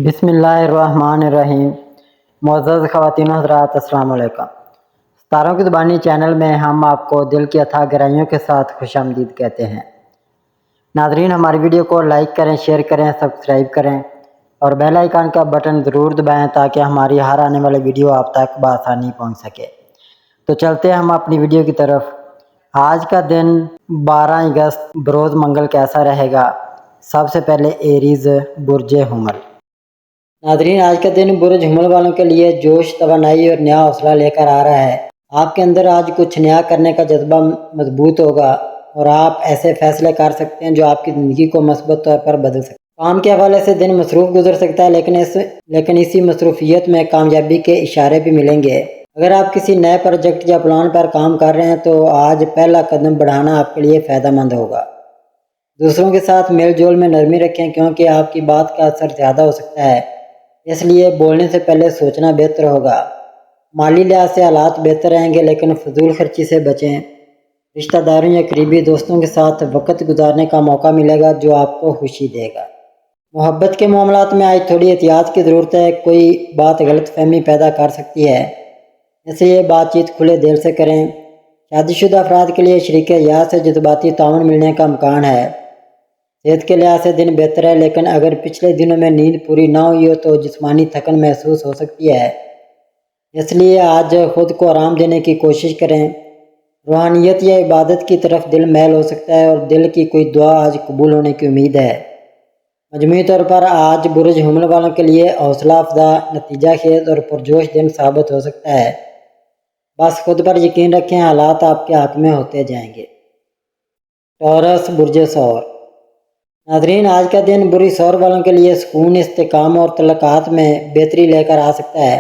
بسم اللہ الرحمن الرحیم۔ معزز خواتین و حضرات، السلام علیکم۔ ستاروں کی زبانی چینل میں ہم آپ کو دل کی اتھاہ گہرائیوں کے ساتھ خوش آمدید کہتے ہیں۔ ناظرین، ہماری ویڈیو کو لائک کریں، شیئر کریں، سبسکرائب کریں اور بیل آئیکن کا بٹن ضرور دبائیں تاکہ ہماری ہر آنے والی ویڈیو آپ تک بآسانی پہنچ سکے۔ تو چلتے ہیں ہم اپنی ویڈیو کی طرف۔ آج کا دن 12 اگست بروز منگل کیسا رہے گا؟ سب سے پہلے ایریز برج حمل۔ ناظرین، آج کا دن برج حمل والوں کے لیے جوش، توانائی اور نیا حوصلہ لے کر آ رہا ہے۔ آپ کے اندر آج کچھ نیا کرنے کا جذبہ مضبوط ہوگا اور آپ ایسے فیصلے کر سکتے ہیں جو آپ کی زندگی کو مثبت طور پر بدل سکتے ہیں۔ کام کے حوالے سے دن مصروف گزر سکتا ہے، لیکن اسی مصروفیت میں کامیابی کے اشارے بھی ملیں گے۔ اگر آپ کسی نئے پروجیکٹ یا پلان پر کام کر رہے ہیں تو آج پہلا قدم بڑھانا آپ کے لیے فائدہ مند ہوگا۔ دوسروں کے ساتھ میل جول میں نرمی رکھیں کیونکہ آپ کی بات کا اثر زیادہ ہو سکتا ہے، اس لیے بولنے سے پہلے سوچنا بہتر ہوگا۔ مالی لحاظ سے حالات بہتر رہیں گے، لیکن فضول خرچی سے بچیں۔ رشتہ داروں یا قریبی دوستوں کے ساتھ وقت گزارنے کا موقع ملے گا جو آپ کو خوشی دے گا۔ محبت کے معاملات میں آج تھوڑی احتیاط کی ضرورت ہے، کوئی بات غلط فہمی پیدا کر سکتی ہے، اس لیے بات چیت کھلے دل سے کریں۔ شادی شدہ افراد کے لیے شریک حیات سے جذباتی تعاون ملنے کا امکان ہے۔ صحت کے لحاظ سے دن بہتر ہے، لیکن اگر پچھلے دنوں میں نیند پوری نہ ہوئی ہو تو جسمانی تھکن محسوس ہو سکتی ہے، اس لیے آج خود کو آرام دینے کی کوشش کریں۔ روحانیت یا عبادت کی طرف دل میل ہو سکتا ہے اور دل کی کوئی دعا آج قبول ہونے کی امید ہے۔ مجموعی طور پر آج برج حمل والوں کے لیے حوصلہ افزا، نتیجہ خیز اور پرجوش دن ثابت ہو سکتا ہے۔ بس خود پر یقین رکھیں، حالات آپ کے حق میں ہوتے جائیں گے۔ ٹورس برج ثور۔ ناظرین، آج کا دن برج ثور والوں کے لیے سکون، استحکام اور تعلقات میں بہتری لے کر آ سکتا ہے۔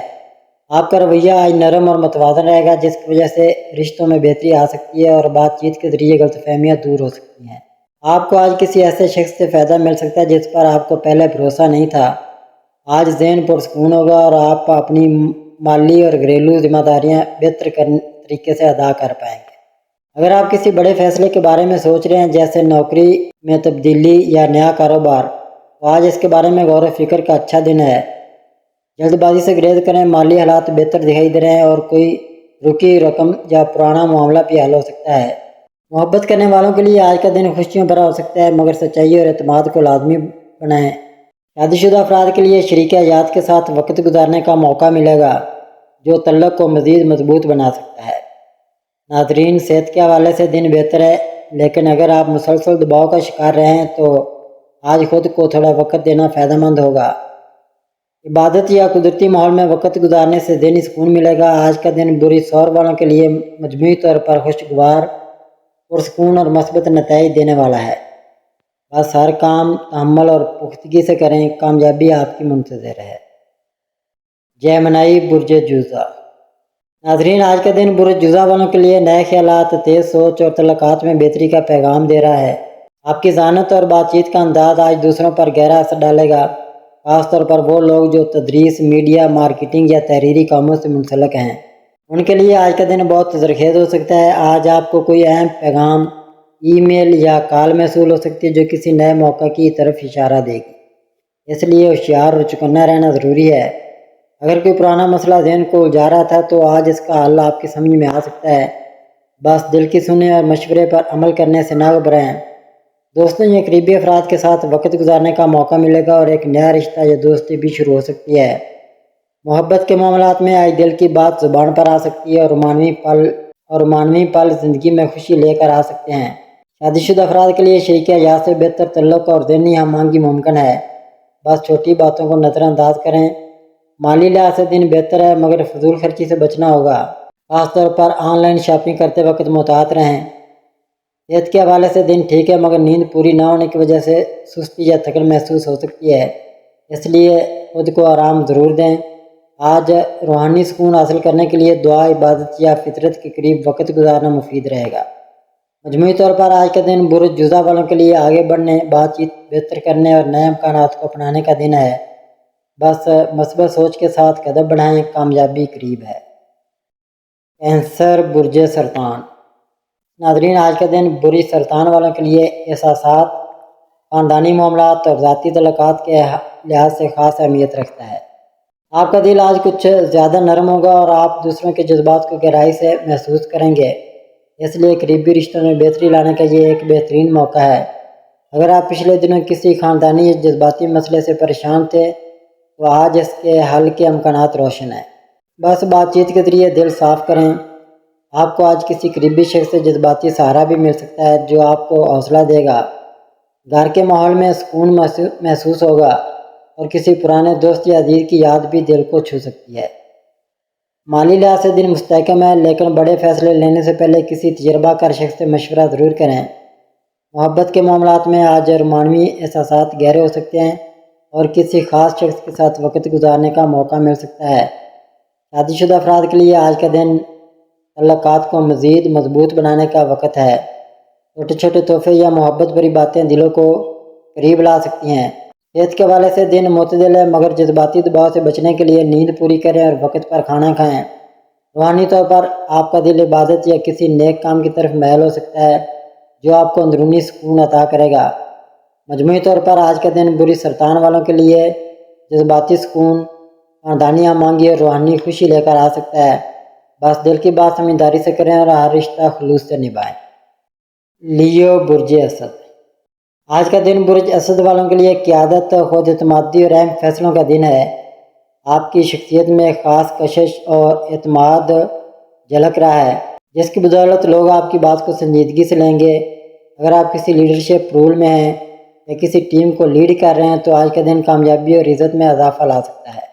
آپ کا رویہ آج نرم اور متوازن رہے گا، جس کی وجہ سے رشتوں میں بہتری آ سکتی ہے اور بات چیت کے ذریعے غلط فہمیاں دور ہو سکتی ہیں۔ آپ کو آج کسی ایسے شخص سے فائدہ مل سکتا ہے جس پر آپ کو پہلے بھروسہ نہیں تھا۔ آج ذہن پرسکون ہوگا اور آپ اپنی مالی اور گھریلو ذمہ داریاں بہتر طریقے سے ادا کر پائیں گے۔ اگر آپ کسی بڑے فیصلے کے بارے میں سوچ رہے ہیں، جیسے نوکری میں تبدیلی یا نیا کاروبار، تو آج اس کے بارے میں غور و فکر کا اچھا دن ہے۔ جلد بازی سے گریز کریں، مالی حالات بہتر دکھائی دے رہے ہیں اور کوئی رکی رقم یا پرانا معاملہ بھی حل ہو سکتا ہے۔ محبت کرنے والوں کے لیے آج کا دن خوشیوں بھرا ہو سکتا ہے، مگر سچائی اور اعتماد کو لازمی بنائیں۔ شادی شدہ افراد کے لیے شریک حیات کے ساتھ وقت گزارنے کا موقع ملے گا جو تعلق کو مزید مضبوط بنا سکتا ہے۔ ناظرین، صحت کے حوالے سے دن بہتر ہے، لیکن اگر آپ مسلسل دباؤ کا شکار رہے ہیں تو آج خود کو تھوڑا وقت دینا فائدہ مند ہوگا۔ عبادت یا قدرتی ماحول میں وقت گزارنے سے ذہنی سکون ملے گا۔ آج کا دن برج ثور والوں کے لیے مجموعی طور پر خوشگوار، پرسکون اور مثبت نتائج دینے والا ہے۔ بس ہر کام تحمل اور پختگی سے کریں، کامیابی آپ کی منتظر ہے۔ جیمنائی برج جوزہ۔ ناظرین، آج کا دن برج جوزہ والوں کے لیے نئے خیالات، تیز سوچ اور تعلقات میں بہتری کا پیغام دے رہا ہے۔ آپ کی ذہانت اور بات چیت کا انداز آج دوسروں پر گہرا اثر ڈالے گا، خاص طور پر وہ لوگ جو تدریس، میڈیا، مارکیٹنگ یا تحریری کاموں سے منسلک ہیں۔ ان کے لیے آج کا دن بہت تجرخیز ہو سکتا ہے۔ آج آپ کو کوئی اہم پیغام، ای میل یا کال موصول ہو سکتی ہے جو کسی نئے موقع کی طرف اشارہ دے گی، اس لیے ہوشیار اور چوکنا رہنا ضروری ہے۔ اگر کوئی پرانا مسئلہ ذہن کو الجھا رہا تھا تو آج اس کا حل آپ کی سمجھ میں آ سکتا ہے۔ بس دل کی سنیں اور مشورے پر عمل کرنے سے نہ گھبرائیں۔ دوستوں یا قریبی افراد کے ساتھ وقت گزارنے کا موقع ملے گا اور ایک نیا رشتہ یا دوستی بھی شروع ہو سکتی ہے۔ محبت کے معاملات میں آج دل کی بات زبان پر آ سکتی ہے اور معنوی پل زندگی میں خوشی لے کر آ سکتے ہیں۔ شادی شدہ افراد کے لیے شریک حیات سے بہتر تعلق اور ذہنی ہم آہنگی ممکن ہے۔ بس چھوٹی باتوں کو نظر انداز کریں۔ مالی لحاظ سے دن بہتر ہے، مگر فضول خرچی سے بچنا ہوگا، خاص طور پر آن لائن شاپنگ کرتے وقت محتاط رہیں۔ صحت کے حوالے سے دن ٹھیک ہے، مگر نیند پوری نہ ہونے کی وجہ سے سستی یا تھکن محسوس ہو سکتی ہے، اس لیے خود کو آرام ضرور دیں۔ آج روحانی سکون حاصل کرنے کے لیے دعا، عبادت یا فطرت کے قریب وقت گزارنا مفید رہے گا۔ مجموعی طور پر آج کا دن برج جوزہ والوں کے لیے آگے بڑھنے، بات چیت بہتر کرنے اور نئے امکانات کو اپنانے کا دن ہے۔ بس مثبت سوچ کے ساتھ قدم بڑھائیں، کامیابی قریب ہے۔ کینسر برج سرطان۔ ناظرین، آج کا دن برج سرطان والوں کے لیے احساسات، خاندانی معاملات اور ذاتی تعلقات کے لحاظ سے خاص اہمیت رکھتا ہے۔ آپ کا دل آج کچھ زیادہ نرم ہوگا اور آپ دوسروں کے جذبات کو گہرائی سے محسوس کریں گے، اس لیے قریبی رشتوں میں بہتری لانے کا یہ ایک بہترین موقع ہے۔ اگر آپ پچھلے دنوں کسی خاندانی یا جذباتی مسئلے سے پریشان تھے تو آج اس کے حل کے امکانات روشن ہیں۔ بس بات چیت کے ذریعے دل صاف کریں۔ آپ کو آج کسی قریبی شخص سے جذباتی سہارا بھی مل سکتا ہے جو آپ کو حوصلہ دے گا۔ گھر کے ماحول میں سکون محسوس ہوگا اور کسی پرانے دوست یا عزیز کی یاد بھی دل کو چھو سکتی ہے۔ مالی لحاظ سے دن مستحکم ہے، لیکن بڑے فیصلے لینے سے پہلے کسی تجربہ کار شخص سے مشورہ ضرور کریں۔ محبت کے معاملات میں آج رومانوی احساسات گہرے ہو سکتے ہیں اور کسی خاص شخص کے ساتھ وقت گزارنے کا موقع مل سکتا ہے۔ شادی شدہ افراد کے لیے آج کا دن تعلقات کو مزید مضبوط بنانے کا وقت ہے۔ چھوٹے چھوٹے تحفے یا محبت بھری باتیں دلوں کو قریب لا سکتی ہیں۔ صحت کے حوالے سے دن معتدل ہے، مگر جذباتی دباؤ سے بچنے کے لیے نیند پوری کریں اور وقت پر کھانا کھائیں۔ روحانی طور پر آپ کا دل عبادت یا کسی نیک کام کی طرف میل ہو سکتا ہے جو آپ کو اندرونی سکون عطا کرے گا۔ مجموعی طور پر آج کا دن بری سرطان والوں کے لیے جذباتی سکون، خاندانی ہمانگی اور روحانی خوشی لے کر آ سکتا ہے۔ بس دل کی بات سمجھداری سے کریں اور ہر رشتہ خلوص سے نبھائیں۔ لیو برج اسد، آج کا دن برج اسد والوں کے لیے قیادت، خود اعتمادی اور اہم فیصلوں کا دن ہے۔ آپ کی شخصیت میں خاص کشش اور اعتماد جھلک رہا ہے، جس کی بدولت لوگ آپ کی بات کو سنجیدگی سے لیں گے۔ اگر آپ کسی لیڈرشپ رول میں ہیں یا کسی ٹیم کو لیڈ کر رہے ہیں تو آج کا دن کامیابی اور عزت میں اضافہ لا سکتا ہے۔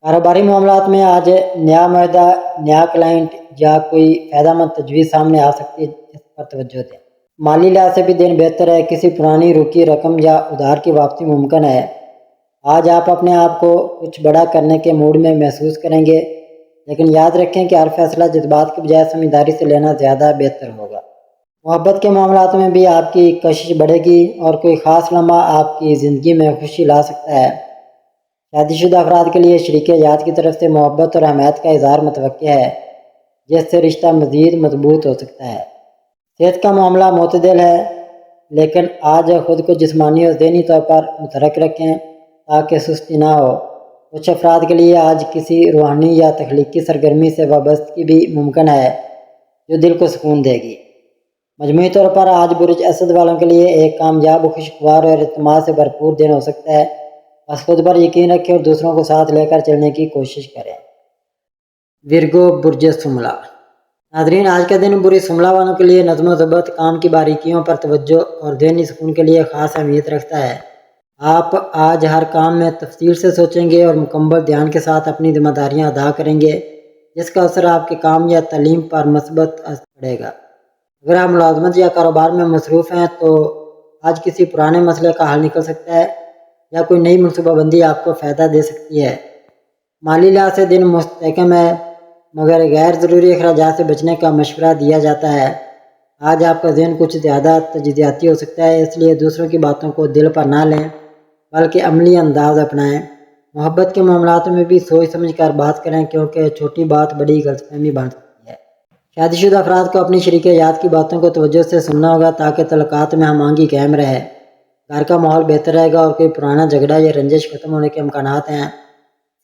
کاروباری معاملات میں آج نیا معاہدہ، نیا کلائنٹ یا کوئی فائدہ مند تجویز سامنے آ سکتی ہے، اس پر توجہ دیں۔ مالی لحاظ سے بھی دن بہتر ہے، کسی پرانی رکی رقم یا ادھار کی واپسی ممکن ہے۔ آج آپ اپنے آپ کو کچھ بڑا کرنے کے موڈ میں محسوس کریں گے، لیکن یاد رکھیں کہ ہر فیصلہ جذبات کے بجائے سمجھداری سے لینا زیادہ بہتر ہوگا۔ محبت کے معاملات میں بھی آپ کی کشش بڑھے گی اور کوئی خاص لمحہ آپ کی زندگی میں خوشی لا سکتا ہے۔ شادی شدہ افراد کے لیے شریک حیات کی طرف سے محبت اور حمایت کا اظہار متوقع ہے، جس سے رشتہ مزید مضبوط ہو سکتا ہے۔ صحت کا معاملہ معتدل ہے، لیکن آج خود کو جسمانی اور ذہنی طور پر متحرک رکھیں تاکہ سستی نہ ہو۔ کچھ افراد کے لیے آج کسی روحانی یا تخلیقی سرگرمی سے وابستگی بھی ممکن ہے جو دل کو سکون دے گی۔ مجموعی طور پر آج برج اسد والوں کے لیے ایک کامیاب، خوشگوار اور اعتماد سے بھرپور دن ہو سکتا ہے۔ بس خود پر یقین رکھیں اور دوسروں کو ساتھ لے کر چلنے کی کوشش کریں۔ ورگو برج سملا، ناظرین آج کا دن برج سملا والوں کے لیے نظم و ضبط، کام کی باریکیوں پر توجہ اور ذہنی سکون کے لیے خاص اہمیت رکھتا ہے۔ آپ آج ہر کام میں تفصیل سے سوچیں گے اور مکمل دھیان کے ساتھ اپنی ذمہ داریاں ادا کریں گے، جس کا اثر آپ کے کام یا تعلیم پر مثبت اثر پڑے گا۔ اگر آپ ملازمت یا کاروبار میں مصروف ہیں تو آج کسی پرانے مسئلے کا حل نکل سکتا ہے یا کوئی نئی منصوبہ بندی آپ کو فائدہ دے سکتی ہے۔ مالی لحاظ سے دن مستحکم ہے، مگر غیر ضروری اخراجات سے بچنے کا مشورہ دیا جاتا ہے۔ آج آپ کا ذہن کچھ زیادہ تجزیاتی ہو سکتا ہے، اس لیے دوسروں کی باتوں کو دل پر نہ لیں بلکہ عملی انداز اپنائیں۔ محبت کے معاملات میں بھی سوچ سمجھ کر بات کریں، کیونکہ چھوٹی بات بڑی غلط فہمی بن سکتی ہے۔ شادی شدہ افراد کو اپنی شریک حیات کی باتوں کو توجہ سے سننا ہوگا تاکہ تعلقات میں ہم آہنگی قائم رہے۔ گھر کا ماحول بہتر رہے گا اور کوئی پرانا جھگڑا یا رنجش ختم ہونے کے امکانات ہیں۔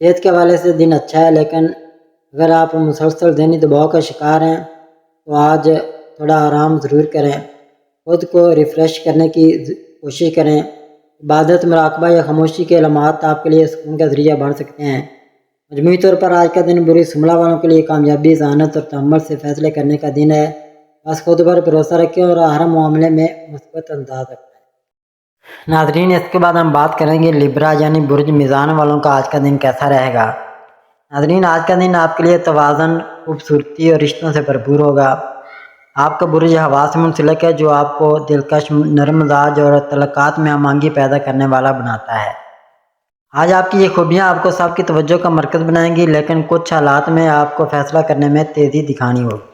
صحت کے حوالے سے دن اچھا ہے، لیکن اگر آپ مسلسل ذہنی دباؤ کا شکار ہیں تو آج تھوڑا آرام ضرور کریں۔ خود کو ریفریش کرنے کی کوشش کریں۔ عبادت، مراقبہ یا خاموشی کے علامات آپ کے لیے سکون کا ذریعہ بن سکتے ہیں۔ مجموعی طور پر آج کا دن برج سملا والوں کے لیے کامیابی، ذہانت اور تحمل سے فیصلے کرنے کا دن ہے۔ بس خود پر بھروسہ رکھیں اور ہر معاملے میں مثبت انداز اپنائیں۔ ناظرین اس کے بعد ہم بات کریں گے لبرا یعنی برج میزان والوں کا آج کا دن کیسا رہے گا۔ ناظرین آج کا دن آپ کے لیے توازن، خوبصورتی اور رشتوں سے بھرپور ہوگا۔ آپ کا برج ہوا سے منسلک ہے جو آپ کو دلکش، نرم مزاج اور تعلقات میں ہم آہنگی پیدا کرنے والا بناتا ہے۔ آج آپ کی یہ خوبیاں آپ کو سب کی توجہ کا مرکز بنائیں گی، لیکن کچھ حالات میں آپ کو فیصلہ کرنے میں تیزی دکھانی ہوگی۔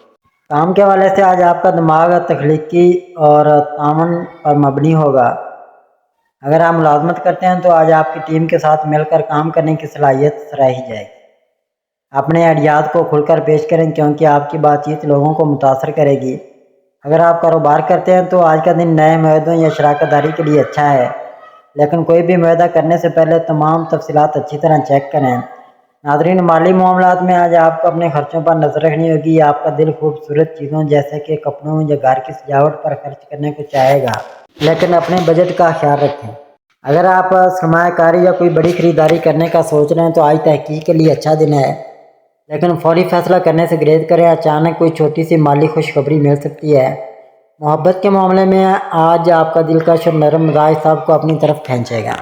کام کے حوالے سے آج آپ کا دماغ تخلیقی اور تعاون پر مبنی ہوگا۔ اگر آپ ملازمت کرتے ہیں تو آج آپ کی ٹیم کے ساتھ مل کر کام کرنے کی صلاحیت سراہی جائے گی۔ اپنے آئیڈیاز کو کھل کر پیش کریں کیونکہ آپ کی بات چیت لوگوں کو متاثر کرے گی۔ اگر آپ کاروبار کرتے ہیں تو آج کا دن نئے معاہدوں یا شراکت داری کے لیے اچھا ہے، لیکن کوئی بھی معاہدہ کرنے سے پہلے تمام تفصیلات اچھی طرح چیک کریں۔ ناظرین، مالی معاملات میں آج آپ کو اپنے خرچوں پر نظر رکھنی ہوگی۔ آپ کا دل خوبصورت چیزوں جیسے کہ کپڑوں یا گھر کی سجاوٹ پر خرچ کرنے کو چاہے گا، لیکن اپنے بجٹ کا خیال رکھیں۔ اگر آپ سرمایہ کاری یا کوئی بڑی خریداری کرنے کا سوچ رہے ہیں تو آج تحقیق کے لیے اچھا دن ہے، لیکن فوری فیصلہ کرنے سے گریز کریں، اچانک کوئی چھوٹی سی مالی خوشخبری مل سکتی ہے۔ محبت کے معاملے میں آج آپ کا دلکش اور نرم مزاج سب کو اپنی طرف کھینچے گا۔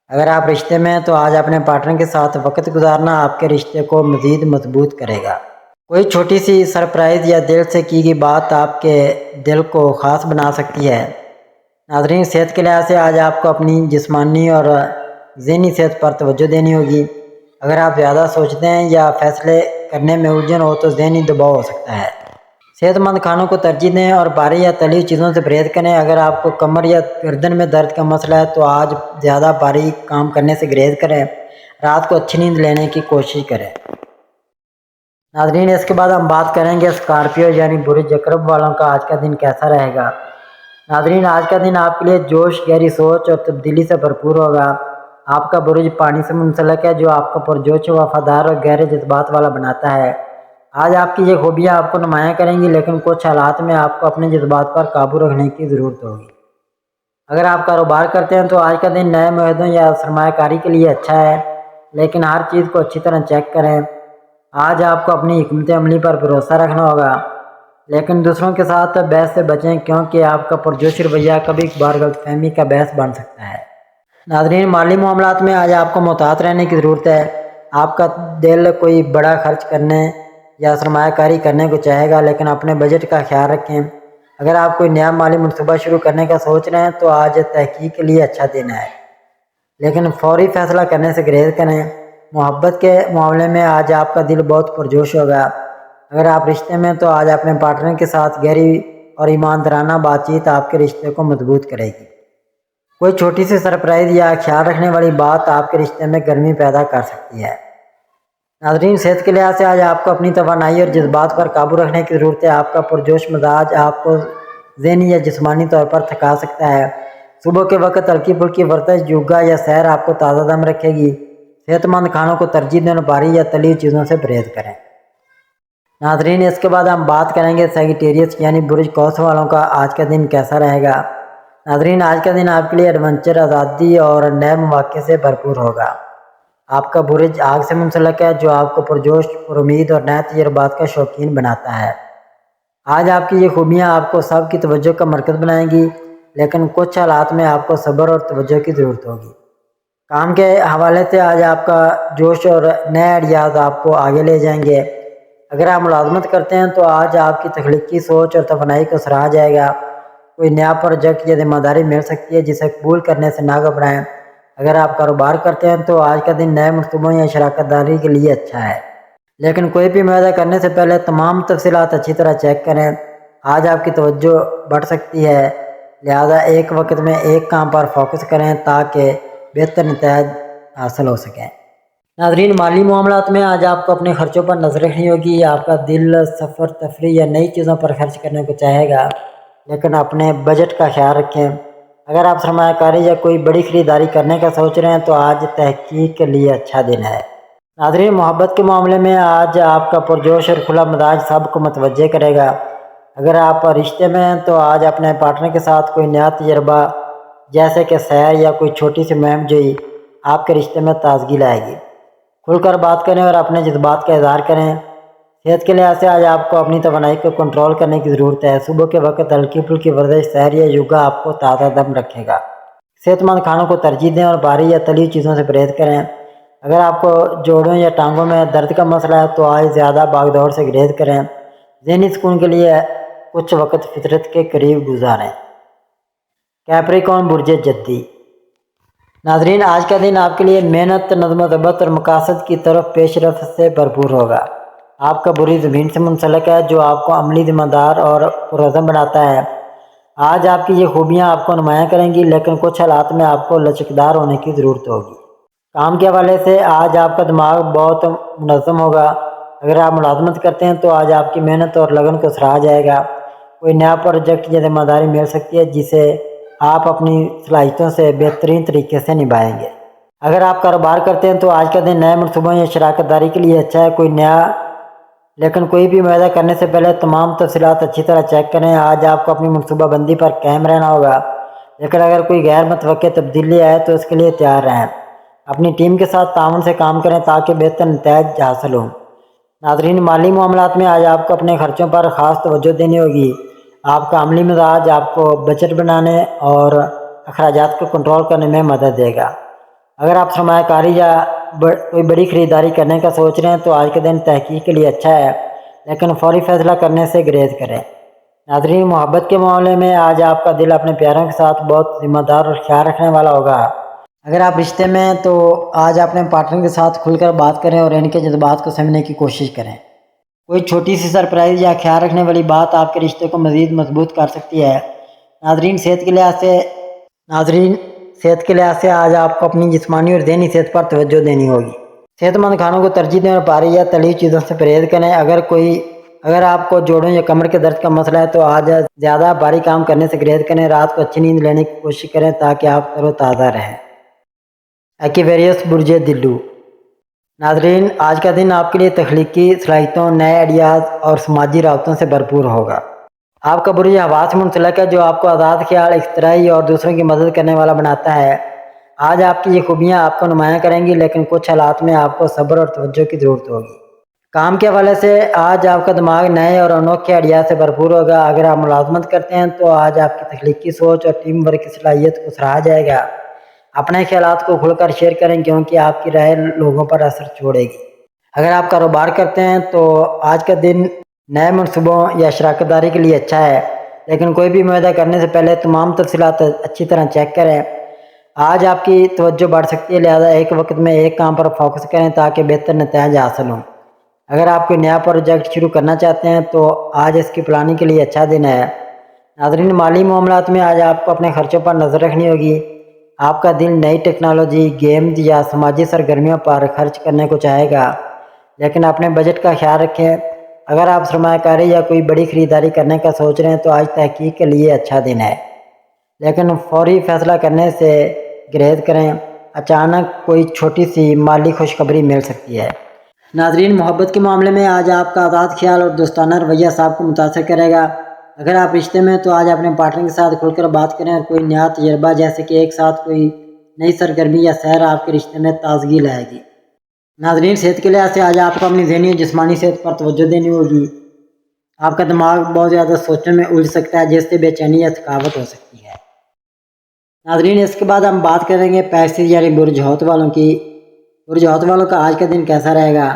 اگر آپ رشتے میں ہیں تو آج اپنے پارٹنر کے ساتھ وقت گزارنا آپ کے رشتے کو مزید مضبوط کرے گا۔ کوئی چھوٹی سی سرپرائز یا دل سے کی گئی بات آپ کے دل کو خاص بنا سکتی ہے۔ ناظرین، صحت کے لحاظ سے آج آپ کو اپنی جسمانی اور ذہنی صحت پر توجہ دینی ہوگی۔ اگر آپ زیادہ سوچتے ہیں یا فیصلے کرنے میں الجھن ہو تو ذہنی دباؤ ہو سکتا ہے۔ صحت مند کھانوں کو ترجیح دیں اور بھاری یا تلی چیزوں سے پرہیز کریں۔ اگر آپ کو کمر یا گردن میں درد کا مسئلہ ہے تو آج زیادہ بھاری کام کرنے سے گریز کریں، رات کو اچھی نیند لینے کی کوشش کریں۔ ناظرین، اس کے بعد ہم بات کریں گے اسکارپیو یعنی برج عقرب والوں کا آج کا دن کیسا رہے گا۔ ناظرین، آج کا دن آپ کے لیے جوش، گہری سوچ اور تبدیلی سے بھرپور ہوگا۔ آپ کا برج پانی سے منسلک ہے، جو آپ کو پرجوش، وفادار اور گہرے جذبات والا بناتا ہے۔ آج آپ کی یہ خوبیاں آپ کو نمایاں کریں گی، لیکن کچھ حالات میں آپ کو اپنے جذبات پر قابو رکھنے کی ضرورت ہوگی۔ اگر آپ کاروبار کرتے ہیں تو آج کا دن نئے معاہدوں یا سرمایہ کاری کے لیے اچھا ہے، لیکن ہر چیز کو اچھی طرح چیک کریں۔ آج آپ کو اپنی حکمت عملی پر بھروسہ رکھنا ہوگا، لیکن دوسروں کے ساتھ بحث سے بچیں، کیونکہ آپ کا پرجوش رویہ کبھی کبھار غلط فہمی کا باعث بن سکتا ہے۔ ناظرین، مالی معاملات میں آج آپ کو محتاط رہنے کی ضرورت ہے۔ آپ کا دل کوئی بڑا خرچ کرنے یا سرمایہ کاری کرنے کو چاہے گا، لیکن اپنے بجٹ کا خیال رکھیں۔ اگر آپ کوئی نیا مالی منصوبہ شروع کرنے کا سوچ رہے ہیں تو آج تحقیق کے لیے اچھا دن ہے، لیکن فوری فیصلہ کرنے سے گریز کریں۔ محبت کے معاملے میں آج آپ کا دل بہت پرجوش ہوگا۔ اگر آپ رشتے میں تو آج اپنے پارٹنر کے ساتھ گہری اور ایماندارانہ بات چیت آپ کے رشتے کو مضبوط کرے گی۔ کوئی چھوٹی سی سرپرائز یا خیال رکھنے والی بات آپ کے رشتے میں گرمی پیدا کر سکتی ہے۔ ناظرین، صحت کے لحاظ سے آج آپ کو اپنی توانائی اور جذبات پر قابو رکھنے کی ضرورت ہے۔ آپ کا پرجوش مزاج آپ کو ذہنی یا جسمانی طور پر تھکا سکتا ہے۔ صبح کے وقت ہلکی پھلکی ورزش، یوگا یا سیر آپ کو تازہ دم رکھے گی۔ صحت مند کھانوں کو ترجیح دیں اور بھاری یا تلی چیزوں سے پرہیز کریں۔ ناظرین، اس کے بعد ہم بات کریں گے سیجیٹیریس یعنی برج قوس والوں کا آج کا دن کیسا رہے گا۔ ناظرین، آج کا دن آپ کے لیے ایڈونچر، آزادی اور نئے مواقع سے بھرپور ہوگا۔ آپ کا برج آگ سے منسلک ہے، جو آپ کو پرجوش، پر امید اور نئے تجربات کا شوقین بناتا ہے۔ آج آپ کی یہ خوبیاں آپ کو سب کی توجہ کا مرکز بنائیں گی، لیکن کچھ حالات میں آپ کو صبر اور توجہ کی ضرورت ہوگی۔ کام کے حوالے سے آج آپ کا جوش اور نئے آئیڈیاز آپ کو آگے لے جائیں گے۔ اگر آپ ملازمت کرتے ہیں تو آج آپ کی تخلیقی سوچ اور توانائی کو سراہا جائے گا۔ کوئی نیا پروجیکٹ یا ذمہ داری مل سکتی ہے، جسے قبول کرنے سے نہ گھبرائیں۔ اگر آپ کاروبار کرتے ہیں تو آج کا دن نئے منصوبوں یا شراکت داری کے لیے اچھا ہے، لیکن کوئی بھی معاہدہ کرنے سے پہلے تمام تفصیلات اچھی طرح چیک کریں۔ آج آپ کی توجہ بڑھ سکتی ہے، لہذا ایک وقت میں ایک کام پر فوکس کریں تاکہ بہتر نتائج حاصل ہو سکیں۔ ناظرین، مالی معاملات میں آج آپ کو اپنے خرچوں پر نظر رکھنی ہوگی۔ آپ کا دل سفر، تفریح یا نئی چیزوں پر خرچ کرنے کو چاہے گا، لیکن اپنے بجٹ کا خیال رکھیں۔ اگر آپ سرمایہ کاری یا کوئی بڑی خریداری کرنے کا سوچ رہے ہیں تو آج تحقیق کے لیے اچھا دن ہے۔ ناظرین، محبت کے معاملے میں آج آپ کا پرجوش اور کھلا مزاج سب کو متوجہ کرے گا۔ اگر آپ رشتے میں ہیں تو آج اپنے پارٹنر کے ساتھ کوئی نیا تجربہ جیسے کہ سیر یا کوئی چھوٹی سی مہم جوئی آپ کے رشتے میں تازگی لائے گی۔ کھل کر بات کریں اور اپنے جذبات کا اظہار کریں۔ صحت کے لحاظ سے آج آپ کو اپنی توانائی کو کنٹرول کرنے کی ضرورت ہے۔ صبح کے وقت ہلکی پھلکی ورزش، سیر یا یوگا آپ کو تازہ دم رکھے گا۔ صحت مند کھانوں کو ترجیح دیں اور بھاری یا تلی چیزوں سے پرہیز کریں۔ اگر آپ کو جوڑوں یا ٹانگوں میں درد کا مسئلہ ہے تو آج زیادہ بھاگ دوڑ سے گریز کریں۔ ذہنی سکون کے لیے کچھ وقت فطرت کے قریب گزاریں۔ کیپریکون برج جدی۔ ناظرین، آج کا دن آپ کے لیے محنت، نظم و ضبط اور مقاصد کی طرف پیش رفت سے بھرپور ہوگا۔ آپ کا برج زمین سے منسلک ہے، جو آپ کو عملی، ذمہ دار اور پرعزم بناتا ہے۔ آج آپ کی یہ خوبیاں آپ کو نمایاں کریں گی، لیکن کچھ حالات میں آپ کو لچکدار ہونے کی ضرورت ہوگی۔ کام کے حوالے سے آج آپ کا دماغ بہت منظم ہوگا۔ اگر آپ ملازمت کرتے ہیں تو آج آپ کی محنت اور لگن کو سراہا جائے گا۔ کوئی نیا پروجیکٹ یا ذمہ داری مل سکتی ہے جسے آپ اپنی صلاحیتوں سے بہترین طریقے سے نبھائیں گے۔ اگر آپ کاروبار کرتے ہیں تو آج کا دن نئے منصوبوں یا شراکت داری کے لیے اچھا ہے۔ لیکن کوئی بھی معاہدہ کرنے سے پہلے تمام تفصیلات اچھی طرح چیک کریں۔ آج آپ کو اپنی منصوبہ بندی پر قائم رہنا ہوگا، لیکن اگر کوئی غیر متوقع تبدیلی آئے تو اس کے لیے تیار رہیں۔ اپنی ٹیم کے ساتھ تعاون سے کام کریں تاکہ بہتر نتائج حاصل ہوں۔ ناظرین، مالی معاملات میں آج آپ کو اپنے خرچوں پر خاص توجہ دینی ہوگی۔ آپ کا عملی مزاج آپ کو بجٹ بنانے اور اخراجات کو کنٹرول کرنے میں مدد دے گا۔ اگر آپ سرمایہ کاری یا کوئی بڑی خریداری کرنے کا سوچ رہے ہیں تو آج کا دن تحقیق کے لیے اچھا ہے، لیکن فوری فیصلہ کرنے سے گریز کریں۔ ناظرین، محبت کے معاملے میں آج آپ کا دل اپنے پیاروں کے ساتھ بہت ذمہ دار اور خیال رکھنے والا ہوگا۔ اگر آپ رشتے میں ہیں تو آج اپنے پارٹنر کے ساتھ کھل کر بات کریں اور ان کے جذبات کو سمجھنے کی کوشش کریں۔ کوئی چھوٹی سی سرپرائز یا خیال رکھنے والی بات آپ کے رشتے کو مزید مضبوط کر سکتی ہے۔ ناظرین، صحت کے لحاظ سے آج آپ کو اپنی جسمانی اور ذہنی صحت پر توجہ دینی ہوگی۔ صحت مند کھانوں کو ترجیح دیں اور بھاری یا تلی چیزوں سے پرہیز کریں۔ اگر آپ کو جوڑوں یا کمر کے درد کا مسئلہ ہے تو آج زیادہ بھاری کام کرنے سے گریز کریں۔ رات کو اچھی نیند لینے کی کوشش کریں تاکہ آپ تر و تازہ رہیں۔ ایکویریس، برج دلو۔ ناظرین، آج کا دن آپ کے لیے تخلیقی صلاحیتوں، نئے آئیڈیاز اور سماجی رابطوں سے بھرپور ہوگا۔ آپ کا برج ہوا سے منسلک ہے جو آپ کو آزاد خیال، اختراعی اور دوسروں کی مدد کرنے والا بناتا ہے۔ آج آپ کی یہ خوبیاں آپ کو نمایاں کریں گی، لیکن کچھ حالات میں آپ کو صبر اور توجہ کی ضرورت ہوگی۔ کام کے حوالے سے آج آپ کا دماغ نئے اور انوکھے آئیڈیاز سے بھرپور ہوگا۔ اگر آپ ملازمت کرتے ہیں تو آج آپ کی تخلیقی سوچ اور ٹیم ورک کی صلاحیت کو سراہا جائے گا۔ اپنے خیالات کو کھل کر شیئر کریں کیونکہ آپ کی رائے لوگوں پر اثر چھوڑے گی۔ اگر آپ کاروبار کرتے ہیں تو آج کا دن نئے منصوبوں یا شراکت داری کے لیے اچھا ہے، لیکن کوئی بھی معاہدہ کرنے سے پہلے تمام تفصیلات اچھی طرح چیک کریں۔ آج آپ کی توجہ بڑھ سکتی ہے، لہذا ایک وقت میں ایک کام پر فوکس کریں تاکہ بہتر نتائج حاصل ہوں۔ اگر آپ کوئی نیا پروجیکٹ شروع کرنا چاہتے ہیں تو آج اس کی پلاننگ کے لیے اچھا دن ہے۔ ناظرین، مالی معاملات میں آج آپ کو اپنے خرچوں پر نظر رکھنی ہوگی۔ آپ کا دل نئی ٹیکنالوجی، گیمز یا سماجی سرگرمیوں پر خرچ کرنے کو چاہے گا، لیکن اپنے بجٹ کا خیال رکھیں۔ اگر آپ سرمایہ کاری یا کوئی بڑی خریداری کرنے کا سوچ رہے ہیں تو آج تحقیق کے لیے اچھا دن ہے، لیکن فوری فیصلہ کرنے سے گریز کریں۔ اچانک کوئی چھوٹی سی مالی خوشخبری مل سکتی ہے۔ ناظرین، محبت کے معاملے میں آج آپ کا آزاد خیال اور دوستانہ رویہ صاحب کو متاثر کرے گا۔ اگر آپ رشتے میں ہیں تو آج اپنے پارٹنر کے ساتھ کھل کر بات کریں اور کوئی نیا تجربہ جیسے کہ ایک ساتھ کوئی نئی سرگرمی یا سیر آپ کے رشتے میں تازگی لائے گی۔ ناظرین، صحت کے لحاظ سے آج آپ کو اپنی ذہنی اور جسمانی صحت پر توجہ دینی ہوگی۔ آپ کا دماغ بہت زیادہ سوچنے میں الجھ سکتا ہے جس سے بے چینی یا تھکاوٹ ہو سکتی ہے۔ ناظرین، اس کے بعد ہم بات کریں گے پیسز یعنی برج حوت والوں کی۔ برج حوت والوں کا آج کا دن کیسا رہے گا؟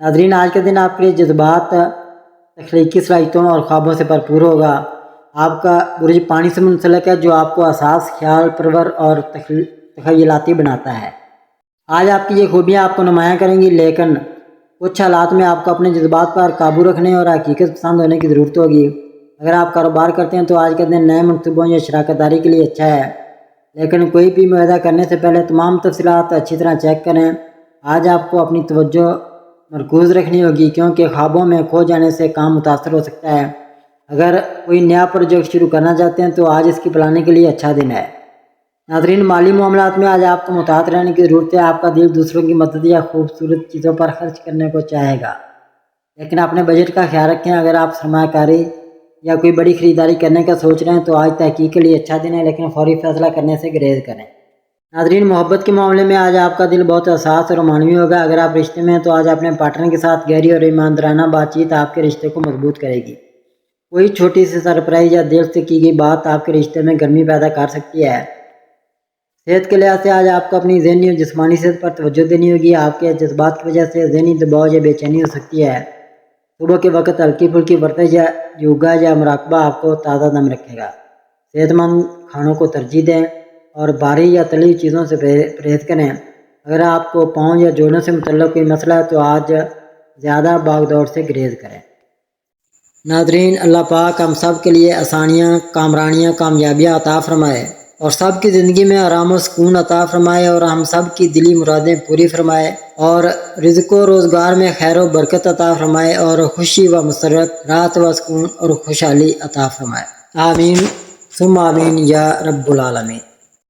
ناظرین، آج کا دن آپ کے لیے جذبات، تخلیقی صلاحیتوں اور خوابوں سے بھرپور ہوگا۔ آپ کا برج پانی سے منسلک ہے جو آپ کو حساس، خیال پرور اور تخیلاتی بناتا ہے۔ آج آپ کی یہ خوبیاں آپ کو نمایاں کریں گی، لیکن کچھ حالات میں آپ کو اپنے جذبات پر قابو رکھنے اور حقیقت پسند ہونے کی ضرورت ہوگی۔ اگر آپ کاروبار کرتے ہیں تو آج کا دن نئے منصوبوں یا شراکت داری کے لیے اچھا ہے، لیکن کوئی بھی معاہدہ کرنے سے پہلے تمام تفصیلات اچھی طرح چیک کریں۔ آج آپ کو اپنی توجہ مرکوز رکھنی ہوگی کیونکہ خوابوں میں کھو جانے سے کام متاثر ہو سکتا ہے۔ اگر کوئی نیا پروجیکٹ شروع کرنا چاہتے ہیں تو آج اس کی پلاننگ کے لیے اچھا دن ہے۔ ناظرین، مالی معاملات میں آج آپ کو محتاط رہنے کی ضرورت ہے۔ آپ کا دل دوسروں کی مدد یا خوبصورت چیزوں پر خرچ کرنے کو چاہے گا، لیکن اپنے بجٹ کا خیال رکھیں۔ اگر آپ سرمایہ کاری یا کوئی بڑی خریداری کرنے کا سوچ رہے ہیں تو آج تحقیق کے لیے اچھا دن ہے، لیکن فوری فیصلہ کرنے سے گریز کریں۔ ناظرین، محبت کے معاملے میں آج آپ کا دل بہت حساس اور رومانوی ہوگا۔ اگر آپ رشتے میں ہیں تو آج اپنے پارٹنر کے ساتھ گہری اور ایماندارانہ بات چیت آپ کے رشتے کو مضبوط کرے گی۔ کوئی چھوٹی سی سرپرائز یا دل سے کی گئی بات آپ کے رشتے میں گرمی پیدا کر سکتی ہے۔ صحت کے لحاظ سے آج آپ کو اپنی ذہنی اور جسمانی صحت پر توجہ دینی ہوگی۔ آپ کے جذبات کی وجہ سے ذہنی دباؤ یا بے چینی ہو سکتی ہے۔ صبح کے وقت ہلکی پھلکی ورزش یا یوگا یا مراقبہ آپ کو تازہ دم رکھے گا۔ صحت مند کھانوں کو ترجیح دیں اور بھاری یا تلی چیزوں سے پرہیز کریں۔ اگر آپ کو پاؤں یا جوڑوں سے متعلق کوئی مسئلہ ہے تو آج زیادہ بھاگ دوڑ سے گریز کریں۔ ناظرین، اللہ پاک ہم سب کے لیے آسانیاں، کامرانیاں، کامیابیاں عطا فرمائے۔ اور سب کی زندگی میں آرام و سکون عطا فرمائے اور ہم سب کی دلی مرادیں پوری فرمائے اور رزق و روزگار میں خیر و برکت عطا فرمائے اور خوشی و مسرت، راحت و سکون اور خوشحالی عطا فرمائے۔ آمین ثم آمین یا رب العالمین۔